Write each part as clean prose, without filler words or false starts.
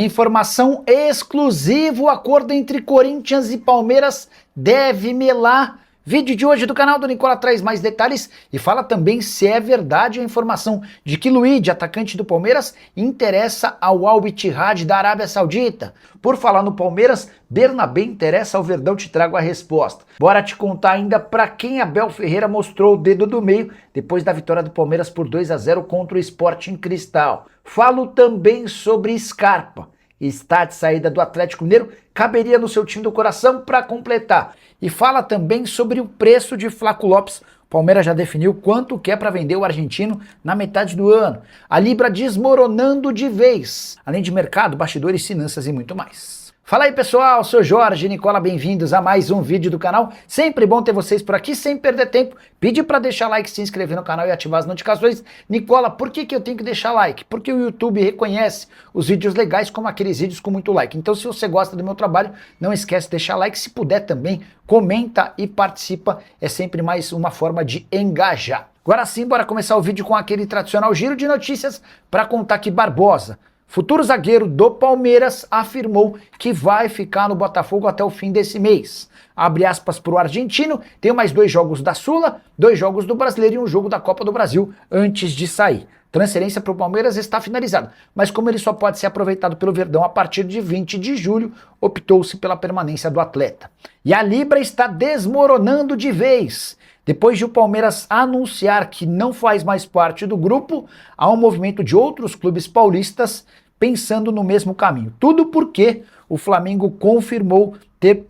Informação exclusiva: o acordo entre Corinthians e Palmeiras deve melar. Vídeo de hoje do canal do Nicola traz mais detalhes e fala também se é verdade a informação de que Luiz, atacante do Palmeiras, interessa ao Al Ittihad da Arábia Saudita. Por falar no Palmeiras, Bernabé interessa ao Verdão, te trago a resposta. Bora te contar ainda para quem Abel Ferreira mostrou o dedo do meio depois da vitória do Palmeiras por 2-0 contra o Sporting Cristal. Falo também sobre Scarpa. Está de saída do Atlético Mineiro, caberia no seu time do coração para completar. E fala também sobre o preço de Flaco Lopes. O Palmeiras já definiu quanto quer para vender o argentino na metade do ano. A Libra desmoronando de vez, além de mercado, bastidores, finanças e muito mais. Fala aí pessoal, sou Jorge Nicola, bem-vindos a mais um vídeo do canal. Sempre bom ter vocês por aqui, sem perder tempo. Pede para deixar like, se inscrever no canal e ativar as notificações. Nicola, por que eu tenho que deixar like? Porque o YouTube reconhece os vídeos legais como aqueles vídeos com muito like. Então se você gosta do meu trabalho, não esquece de deixar like. Se puder também, comenta e participa. É sempre mais uma forma de engajar. Agora sim, bora começar o vídeo com aquele tradicional giro de notícias para contar que Barbosa, futuro zagueiro do Palmeiras, afirmou que vai ficar no Botafogo até o fim desse mês. Abre aspas para o argentino, tem mais 2 jogos da Sula, 2 jogos do Brasileiro e um jogo da Copa do Brasil antes de sair. Transferência para o Palmeiras está finalizada, mas como ele só pode ser aproveitado pelo Verdão a partir de 20 de julho, optou-se pela permanência do atleta. E a Libra está desmoronando de vez. Depois de o Palmeiras anunciar que não faz mais parte do grupo, há um movimento de outros clubes paulistas pensando no mesmo caminho. Tudo porque o Flamengo confirmou ter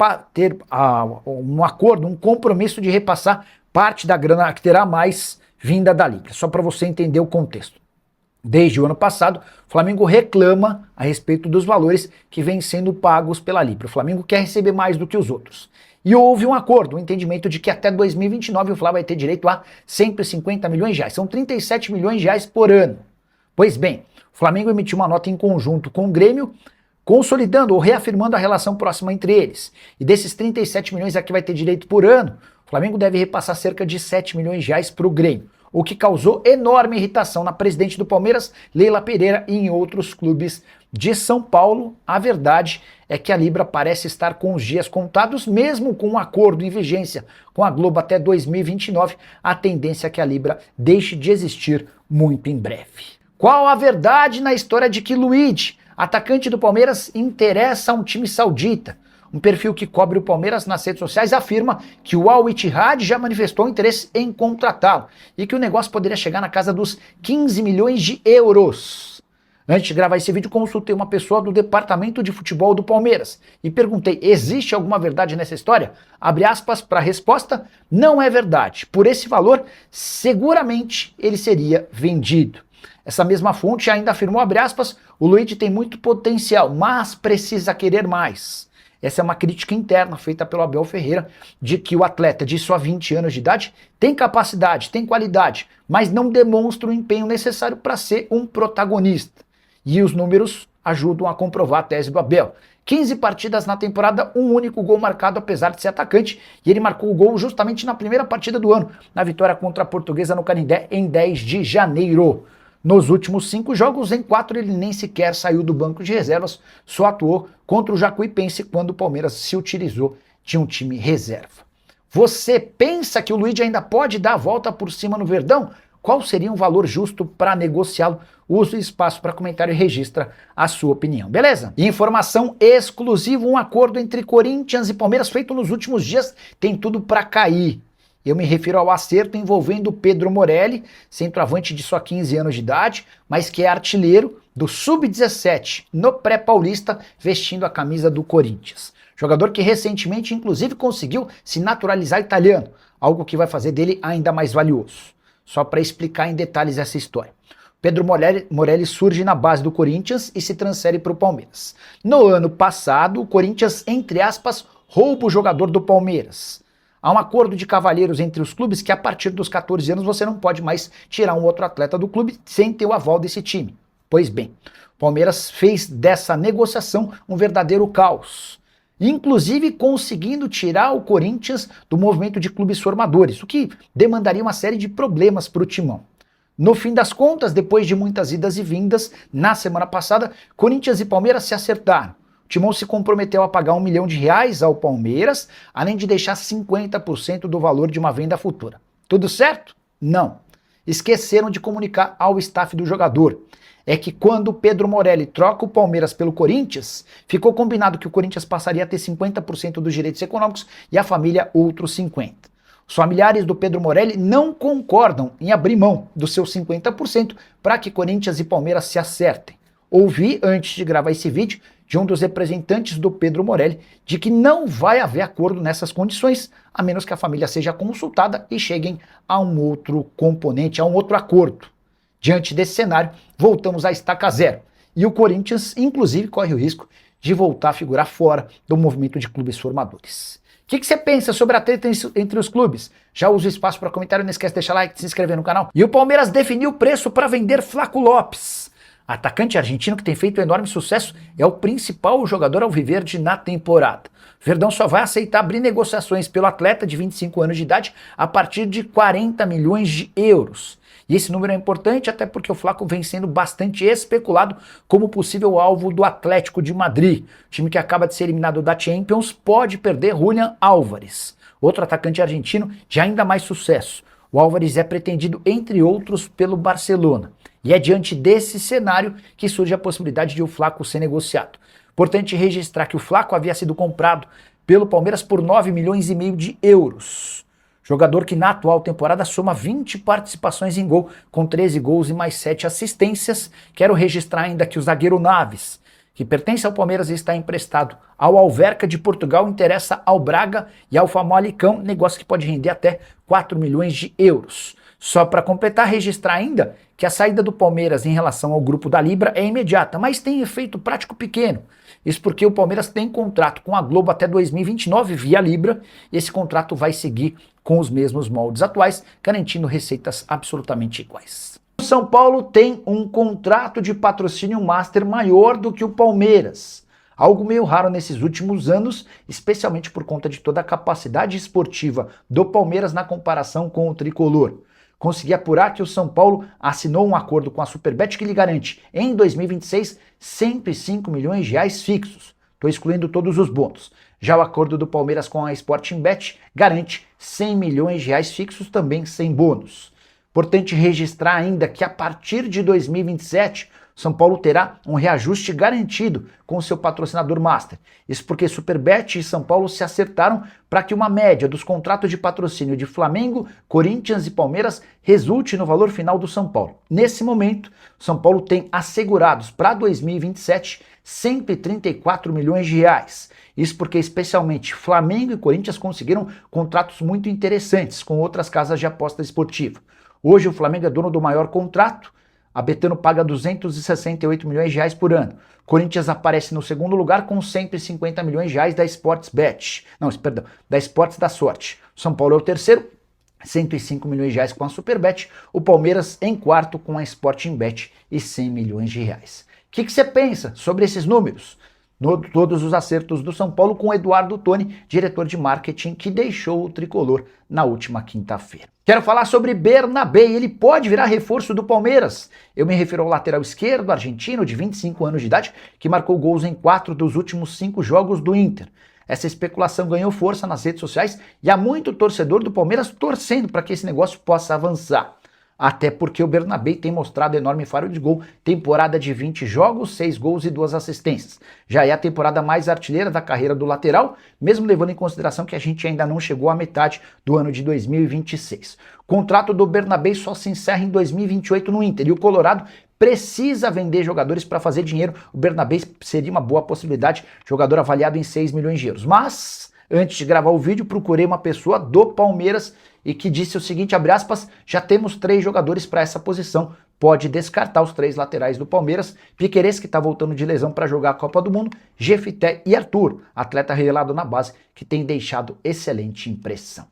um acordo, um compromisso de repassar parte da grana que terá mais vinda da Liga. Só para você entender o contexto. Desde o ano passado, o Flamengo reclama a respeito dos valores que vêm sendo pagos pela Libra. O Flamengo quer receber mais do que os outros. E houve um acordo, um entendimento de que até 2029 o Flá vai ter direito a 150 milhões de reais. São 37 milhões de reais por ano. Pois bem, o Flamengo emitiu uma nota em conjunto com o Grêmio, consolidando ou reafirmando a relação próxima entre eles. E desses 37 milhões a que vai ter direito por ano, o Flamengo deve repassar cerca de 7 milhões de reais para o Grêmio, o que causou enorme irritação na presidente do Palmeiras, Leila Pereira, e em outros clubes de São Paulo. A verdade é que a Libra parece estar com os dias contados, mesmo com um acordo em vigência com a Globo até 2029, a tendência é que a Libra deixe de existir muito em breve. Qual a verdade na história de que Luiz, atacante do Palmeiras, interessa a um time saudita? Um perfil que cobre o Palmeiras nas redes sociais afirma que o Al Ittihad já manifestou interesse em contratá-lo e que o negócio poderia chegar na casa dos 15 milhões de euros. Antes de gravar esse vídeo, consultei uma pessoa do departamento de futebol do Palmeiras e perguntei: existe alguma verdade nessa história? Abre aspas para a resposta: não é verdade. Por esse valor, seguramente ele seria vendido. Essa mesma fonte ainda afirmou, abre aspas, o Luiz tem muito potencial, mas precisa querer mais. Essa é uma crítica interna feita pelo Abel Ferreira, de que o atleta de só 20 anos de idade tem capacidade, tem qualidade, mas não demonstra o empenho necessário para ser um protagonista. E os números ajudam a comprovar a tese do Abel. 15 partidas na temporada, um único gol marcado apesar de ser atacante, e ele marcou o gol justamente na primeira partida do ano, na vitória contra a Portuguesa no Canindé em 10 de janeiro. Nos últimos 5 jogos, em 4 ele nem sequer saiu do banco de reservas, só atuou contra o Jacuipense quando o Palmeiras se utilizou de um time reserva. Você pensa que o Luiz ainda pode dar a volta por cima no Verdão? Qual seria um valor justo para negociá-lo? Use o espaço para comentário e registra a sua opinião, beleza? Informação exclusiva: um acordo entre Corinthians e Palmeiras feito nos últimos dias tem tudo para cair. Eu me refiro ao acerto envolvendo Pedro Morelli, centroavante de só 15 anos de idade, mas que é artilheiro do Sub-17 no pré-paulista, vestindo a camisa do Corinthians. Jogador que recentemente, inclusive, conseguiu se naturalizar italiano, algo que vai fazer dele ainda mais valioso. Só para explicar em detalhes essa história. Pedro Morelli surge na base do Corinthians e se transfere para o Palmeiras. No ano passado, o Corinthians, entre aspas, rouba o jogador do Palmeiras. Há um acordo de cavalheiros entre os clubes que a partir dos 14 anos você não pode mais tirar um outro atleta do clube sem ter o aval desse time. Pois bem, o Palmeiras fez dessa negociação um verdadeiro caos, inclusive conseguindo tirar o Corinthians do movimento de clubes formadores, o que demandaria uma série de problemas para o timão. No fim das contas, depois de muitas idas e vindas, na semana passada, Corinthians e Palmeiras se acertaram. O Timão se comprometeu a pagar R$1 milhão ao Palmeiras, além de deixar 50% do valor de uma venda futura. Tudo certo? Não. Esqueceram de comunicar ao staff do jogador. É que quando o Pedro Morelli troca o Palmeiras pelo Corinthians, ficou combinado que o Corinthians passaria a ter 50% dos direitos econômicos e a família outros 50%. Os familiares do Pedro Morelli não concordam em abrir mão dos seus 50% para que Corinthians e Palmeiras se acertem. Ouvi, antes de gravar esse vídeo, de um dos representantes do Pedro Morelli, de que não vai haver acordo nessas condições, a menos que a família seja consultada e cheguem a um outro componente, a um outro acordo. Diante desse cenário, voltamos à estaca zero. E o Corinthians, inclusive, corre o risco de voltar a figurar fora do movimento de clubes formadores. O que você pensa sobre a treta entre os clubes? Já usa o espaço para comentário, não esquece de deixar like e se inscrever no canal. E o Palmeiras definiu o preço para vender Flaco Lopes. Atacante argentino que tem feito enorme sucesso, é o principal jogador alviverde na temporada. Verdão só vai aceitar abrir negociações pelo atleta de 25 anos de idade a partir de 40 milhões de euros. E esse número é importante até porque o Flaco vem sendo bastante especulado como possível alvo do Atlético de Madrid. O time que acaba de ser eliminado da Champions pode perder Julián Álvares, outro atacante argentino de ainda mais sucesso. O Álvares é pretendido, entre outros, pelo Barcelona. E é diante desse cenário que surge a possibilidade de o Flaco ser negociado. Importante registrar que o Flaco havia sido comprado pelo Palmeiras por 9,5 milhões de euros. Jogador que na atual temporada soma 20 participações em gol, com 13 gols e mais 7 assistências. Quero registrar ainda que o zagueiro Naves, que pertence ao Palmeiras e está emprestado ao Alverca de Portugal, interessa ao Braga e ao Famalicão, negócio que pode render até 4 milhões de euros. Só para completar, registrar ainda que a saída do Palmeiras em relação ao grupo da Libra é imediata, mas tem efeito prático pequeno. Isso porque o Palmeiras tem contrato com a Globo até 2029 via Libra, e esse contrato vai seguir com os mesmos moldes atuais, garantindo receitas absolutamente iguais. O São Paulo tem um contrato de patrocínio master maior do que o Palmeiras. Algo meio raro nesses últimos anos, especialmente por conta de toda a capacidade esportiva do Palmeiras na comparação com o tricolor. Consegui apurar que o São Paulo assinou um acordo com a Superbet que lhe garante, em 2026, 105 milhões de reais fixos. Estou excluindo todos os bônus. Já o acordo do Palmeiras com a Sportingbet garante 100 milhões de reais fixos, também sem bônus. Importante registrar ainda que a partir de 2027, São Paulo terá um reajuste garantido com o seu patrocinador master. Isso porque Superbet e São Paulo se acertaram para que uma média dos contratos de patrocínio de Flamengo, Corinthians e Palmeiras resulte no valor final do São Paulo. Nesse momento, São Paulo tem assegurados para 2027 134 milhões de reais. Isso porque especialmente Flamengo e Corinthians conseguiram contratos muito interessantes com outras casas de aposta esportiva. Hoje o Flamengo é dono do maior contrato. A Betano paga 268 milhões de reais por ano. Corinthians aparece no segundo lugar com 150 milhões de reais da Sportsbet. Não, perdão, da Esportes da Sorte. São Paulo é o terceiro, 105 milhões de reais com a Superbet. O Palmeiras em quarto com a Sportingbet e 100 milhões de reais. O que você pensa sobre esses números? Todos os acertos do São Paulo com Eduardo Toni, diretor de marketing, que deixou o tricolor na última quinta-feira. Quero falar sobre Bernabé, ele pode virar reforço do Palmeiras. Eu me refiro ao lateral esquerdo argentino de 25 anos de idade, que marcou gols em 4 dos últimos 5 jogos do Inter. Essa especulação ganhou força nas redes sociais e há muito torcedor do Palmeiras torcendo para que esse negócio possa avançar. Até porque o Bernabé tem mostrado enorme faro de gol, temporada de 20 jogos, 6 gols e 2 assistências. Já é a temporada mais artilheira da carreira do lateral, mesmo levando em consideração que a gente ainda não chegou à metade do ano de 2026. O contrato do Bernabé só se encerra em 2028 no Inter e o Colorado precisa vender jogadores para fazer dinheiro. O Bernabé seria uma boa possibilidade, jogador avaliado em 6 milhões de euros. Mas, antes de gravar o vídeo, procurei uma pessoa do Palmeiras e que disse o seguinte, abre aspas, já temos 3 jogadores para essa posição, pode descartar os 3 laterais do Palmeiras, Piquerez, que está voltando de lesão para jogar a Copa do Mundo, Jefité e Arthur, atleta revelado na base, que tem deixado excelente impressão.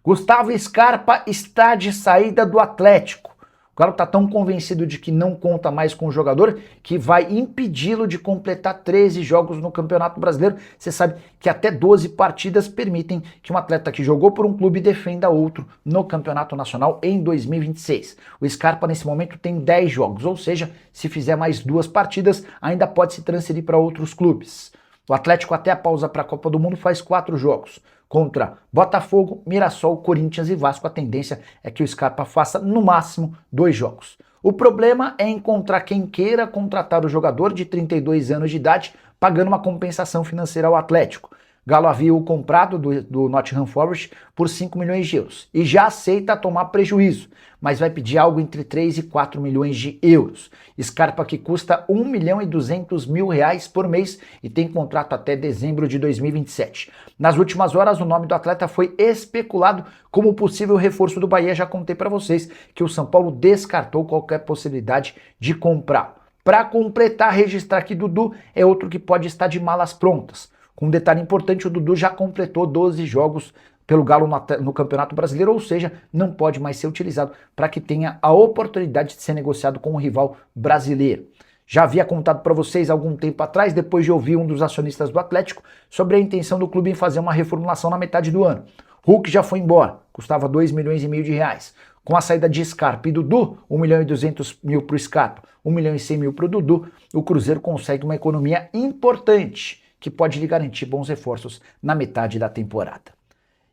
Gustavo Scarpa está de saída do Atlético. O Galo está tão convencido de que não conta mais com o jogador que vai impedi-lo de completar 13 jogos no Campeonato Brasileiro. Você sabe que até 12 partidas permitem que um atleta que jogou por um clube defenda outro no Campeonato Nacional em 2026. O Scarpa nesse momento tem 10 jogos, ou seja, se fizer mais 2 partidas, ainda pode se transferir para outros clubes. O Atlético até a pausa para a Copa do Mundo faz 4 jogos. Contra Botafogo, Mirassol, Corinthians e Vasco, a tendência é que o Scarpa faça no máximo 2 jogos. O problema é encontrar quem queira contratar o jogador de 32 anos de idade, pagando uma compensação financeira ao Atlético. Galo havia o comprado do Nottingham Forest por 5 milhões de euros e já aceita tomar prejuízo, mas vai pedir algo entre 3 e 4 milhões de euros. Scarpa que custa 1 milhão e 200 mil reais por mês e tem contrato até dezembro de 2027. Nas últimas horas, o nome do atleta foi especulado como possível reforço do Bahia. Já contei para vocês que o São Paulo descartou qualquer possibilidade de comprar. Para completar, registrar que Dudu é outro que pode estar de malas prontas. Com um detalhe importante, o Dudu já completou 12 jogos pelo Galo no Campeonato Brasileiro, ou seja, não pode mais ser utilizado para que tenha a oportunidade de ser negociado com um rival brasileiro. Já havia contado para vocês algum tempo atrás, depois de ouvir um dos acionistas do Atlético, sobre a intenção do clube em fazer uma reformulação na metade do ano. Hulk já foi embora, custava 2 milhões e meio de reais. Com a saída de Scarpa e Dudu, 1 milhão e 200 mil para o Scarpa, 1 milhão e 100 mil para o Dudu, o Cruzeiro consegue uma economia importante, que pode lhe garantir bons reforços na metade da temporada.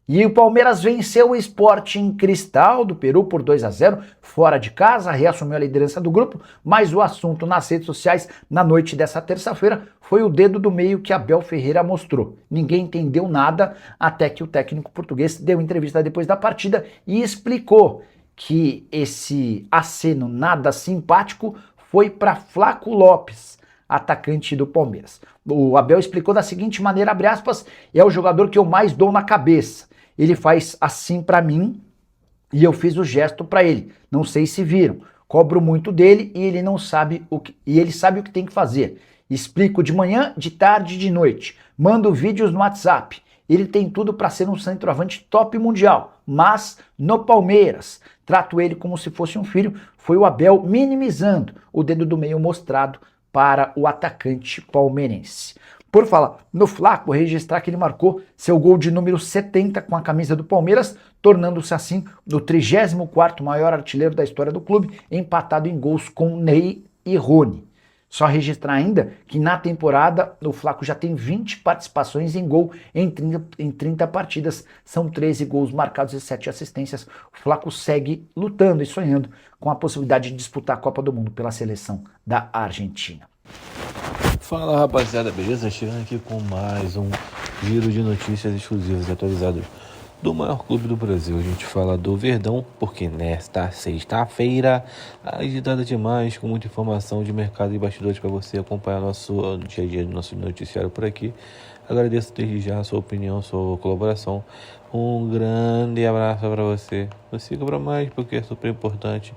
E o Palmeiras venceu o Sporting Cristal do Peru por 2-0, fora de casa, reassumiu a liderança do grupo, mas o assunto nas redes sociais na noite dessa terça-feira foi o dedo do meio que Abel Ferreira mostrou. Ninguém entendeu nada até que o técnico português deu entrevista depois da partida e explicou que esse aceno nada simpático foi para Flaco Lopes, atacante do Palmeiras. O Abel explicou da seguinte maneira, abre aspas, é o jogador que eu mais dou na cabeça. Ele faz assim pra mim e eu fiz o gesto pra ele. Não sei se viram. Cobro muito dele e ele não sabe ele sabe o que tem que fazer. Explico de manhã, de tarde e de noite. Mando vídeos no WhatsApp. Ele tem tudo para ser um centroavante top mundial, mas no Palmeiras trato ele como se fosse um filho. Foi o Abel minimizando o dedo do meio mostrado para o atacante palmeirense. Por falar no Flaco, registrar que ele marcou seu gol de número 70 com a camisa do Palmeiras, tornando-se assim o 34º maior artilheiro da história do clube, empatado em gols com Ney e Rony. Só registrar ainda que na temporada o Flaco já tem 20 participações em gol em 30 partidas, são 13 gols marcados e 7 assistências. O Flaco segue lutando e sonhando com a possibilidade de disputar a Copa do Mundo pela seleção da Argentina. Fala rapaziada, beleza? Chegando aqui com mais um giro de notícias exclusivas e atualizadas do maior clube do Brasil. A gente fala do Verdão, porque nesta sexta-feira, agitada demais, com muita informação de mercado e bastidores para você acompanhar nosso dia a dia do nosso noticiário por aqui. Agradeço desde já a sua opinião, a sua colaboração. Um grande abraço para você. Não siga para mais, porque é super importante.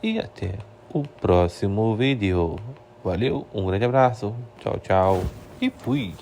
E até o próximo vídeo. Valeu, um grande abraço. Tchau, tchau. E fui.